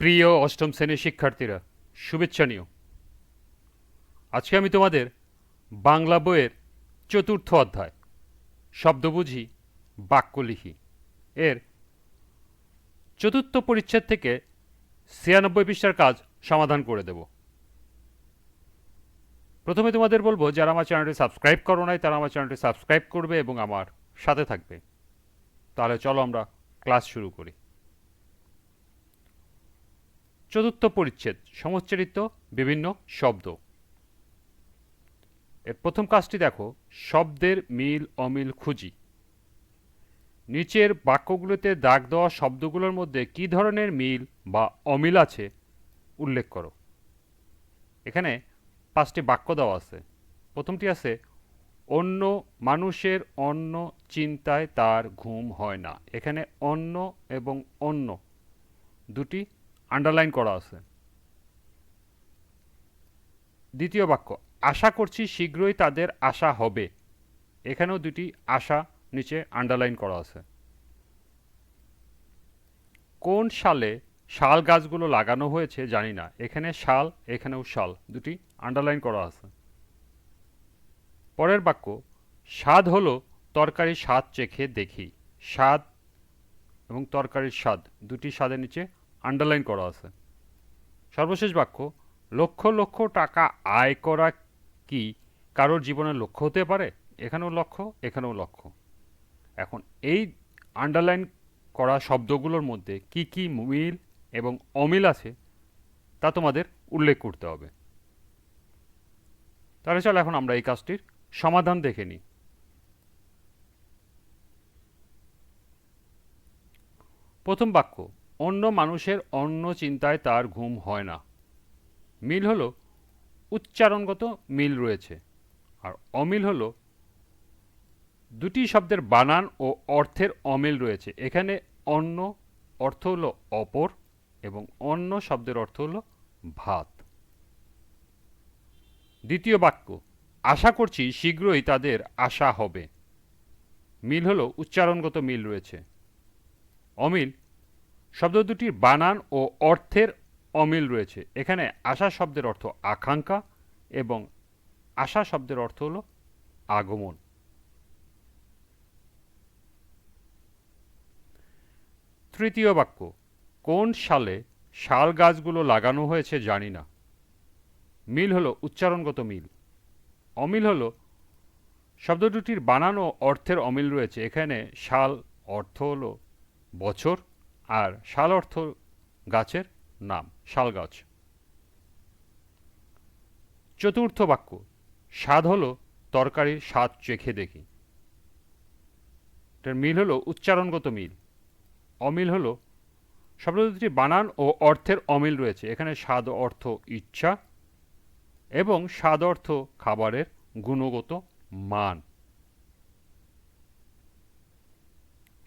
প্রিয় অষ্টম শ্রেণীর শিক্ষার্থীরা, শুভেচ্ছা নিও। আজকে আমি তোমাদের বাংলা বইয়ের চতুর্থ অধ্যায় শব্দ বুঝি বাক্য লিখি এর চতুর্থ পরিচ্ছেদ থেকে ৯৬ পৃষ্ঠার কাজ সমাধান করে দেব। প্রথমে তোমাদের বলবো, যারা আমার চ্যানেলটি সাবস্ক্রাইব করো নাই তারা আমার চ্যানেলটি সাবস্ক্রাইব করবে এবং আমার সাথে থাকবে। তাহলে চলো আমরা ক্লাস শুরু করি। চতুর্থ পরিচ্ছেদ, সমচ্চারিত বিভিন্ন শব্দ। এর প্রথম কাজটি দেখো, শব্দের মিল অমিল খুঁজি। নিচের বাক্যগুলোতে দাগ দেওয়া শব্দগুলোর মধ্যে কী ধরনের মিল বা অমিল আছে উল্লেখ করো। এখানে 5টি বাক্য দেওয়া আছে। প্রথমটি আছে, অন্য মানুষের অন্য চিন্তায় তার ঘুম হয় না। এখানে অন্য এবং অন্য দুটি আন্ডারলাইন করা আছে। দ্বিতীয় বাক্য, আশা করছি শীঘ্রই তাদের আশা হবে। এখানেও দুটি আশা নিচে আন্ডারলাইন করা আছে। কোন সালে শাল গাছগুলো লাগানো হয়েছে জানি না। এখানে শাল, এখানেও শাল, দুটি আন্ডারলাইন করা আছে। পরের বাক্য, স্বাদ হলো তরকারির স্বাদ চেখে দেখি। স্বাদ এবং তরকারির স্বাদ, দুটি স্বাদের নিচে আন্ডারলাইন করা আছে। সর্বশেষ বাক্য, লক্ষ লক্ষ টাকা আয় করা কি কারোর জীবনের লক্ষ্য হতে পারে। এখানেও লক্ষ্য, এখানেও লক্ষ্য। এখন এই আন্ডারলাইন করা শব্দগুলোর মধ্যে কি কি মিল এবং অমিল আছে তা তোমাদের উল্লেখ করতে হবে। তাহলে চলো এখন আমরা এই কাজটির সমাধান দেখে নিই। প্রথম বাক্য, অন্য মানুষের অন্য চিন্তায় তার ঘুম হয় না। মিল হলো উচ্চারণগত মিল রয়েছে, আর অমিল হলো দুটি শব্দের বানান ও অর্থের অমিল রয়েছে। এখানে অন্য অর্থ হলো অপর এবং অন্য শব্দের অর্থ হলো ভাত। দ্বিতীয় বাক্য, আশা করছি শীঘ্রই তাদের আশা হবে। মিল হলো উচ্চারণগত মিল রয়েছে। অমিল, শব্দ দুটির বানান ও অর্থের অমিল রয়েছে। এখানে আশা শব্দের অর্থ আকাঙ্ক্ষা এবং আশা শব্দের অর্থ হলো আগমন। তৃতীয় বাক্য, কোন সালে শাল গাছগুলো লাগানো হয়েছে জানি না। মিল হলো উচ্চারণগত মিল। অমিল হলো শব্দ দুটির বানান ও অর্থের অমিল রয়েছে। এখানে শাল অর্থ হলো বছর, আর শাল অর্থ গাছের নাম, শাল গাছ। চতুর্থ বাক্য, স্বাদ হলো তরকারির স্বাদ চেখে দেখি। এটার মিল হলো উচ্চারণগত মিল। অমিল হলো শব্দ দুটির বানান ও অর্থের অমিল রয়েছে। এখানে স্বাদ অর্থ ইচ্ছা এবং স্বাদ অর্থ খাবারের গুণগত মান।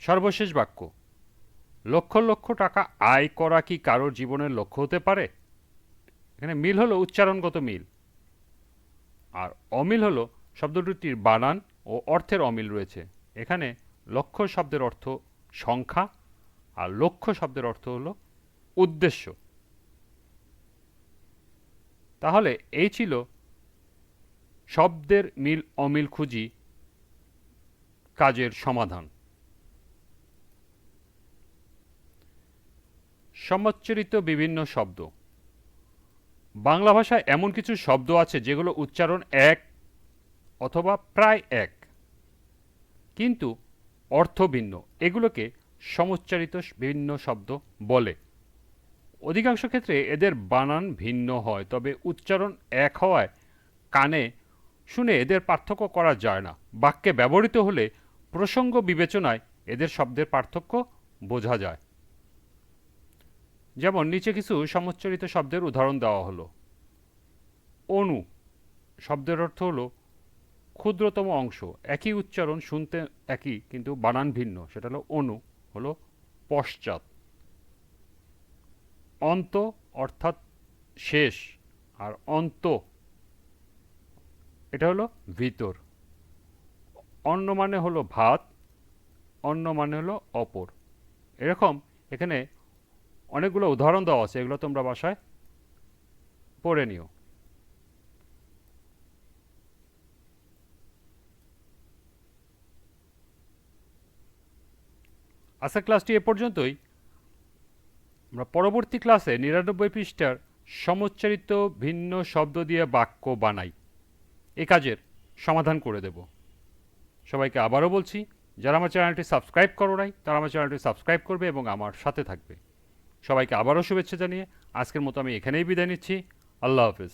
সর্বশেষ বাক্য, লক্ষ লক্ষ টাকা আয় করা কি কারোর জীবনের লক্ষ্য হতে পারে। এখানে মিল হলো উচ্চারণগত মিল, আর অমিল হলো শব্দ দুটির বানান ও অর্থের অমিল রয়েছে। এখানে লক্ষ্য শব্দের অর্থ সংখ্যা, আর লক্ষ্য শব্দের অর্থ হলো উদ্দেশ্য। তাহলে এই ছিল শব্দের মিল অমিল খুঁজি কাজের সমাধান। সমচ্চরিত বিভিন্ন শব্দ। বাংলা ভাষায় এমন কিছু শব্দ আছে যেগুলো উচ্চারণ এক অথবা প্রায় এক, কিন্তু অর্থ ভিন্ন। এগুলোকে সমচ্চারিত ভিন্ন শব্দ বলে। অধিকাংশ ক্ষেত্রে এদের বানান ভিন্ন হয়, তবে উচ্চারণ এক হওয়ায় কানে শুনে এদের পার্থক্য করা যায় না। বাক্যে ব্যবহৃত হলে প্রসঙ্গ বিবেচনায় এদের শব্দের পার্থক্য বোঝা যায়। যেমন নিচে কিছু সমচ্চরিত শব্দের উদাহরণ দেওয়া হলো। অণু শব্দের অর্থ হলো ক্ষুদ্রতম অংশ। একই উচ্চারণ, শুনতে একই কিন্তু বানান ভিন্ন, সেটা হলো অণু, হলো পশ্চাৎ। অন্ত অর্থাৎ শেষ, আর অন্ত এটা হলো ভিতর। অন্য মানে হলো ভাত, অন্য মানে হলো অপর। এরকম এখানে অনেকগুলো উদাহরণ দেওয়া আছে, এগুলো তোমরা বাসায় পড়ে নিও। আজকের ক্লাসটি এ পর্যন্তই। আমরা পরবর্তী ক্লাসে ৯৯ পৃষ্ঠার সমুচ্চারিত ভিন্ন শব্দ দিয়ে বাক্য বানাই এ কাজের সমাধান করে দেব। সবাইকে আবারও বলছি, যারা আমার চ্যানেলটি সাবস্ক্রাইব করো নাই তারা আমার চ্যানেলটি সাবস্ক্রাইব করবে এবং আমার সাথে থাকবে। সবাইকে আবারও শুভেচ্ছা জানিয়ে আজকের মতো আমি এখানেই বিদায় নিচ্ছি। আল্লাহ হাফেজ।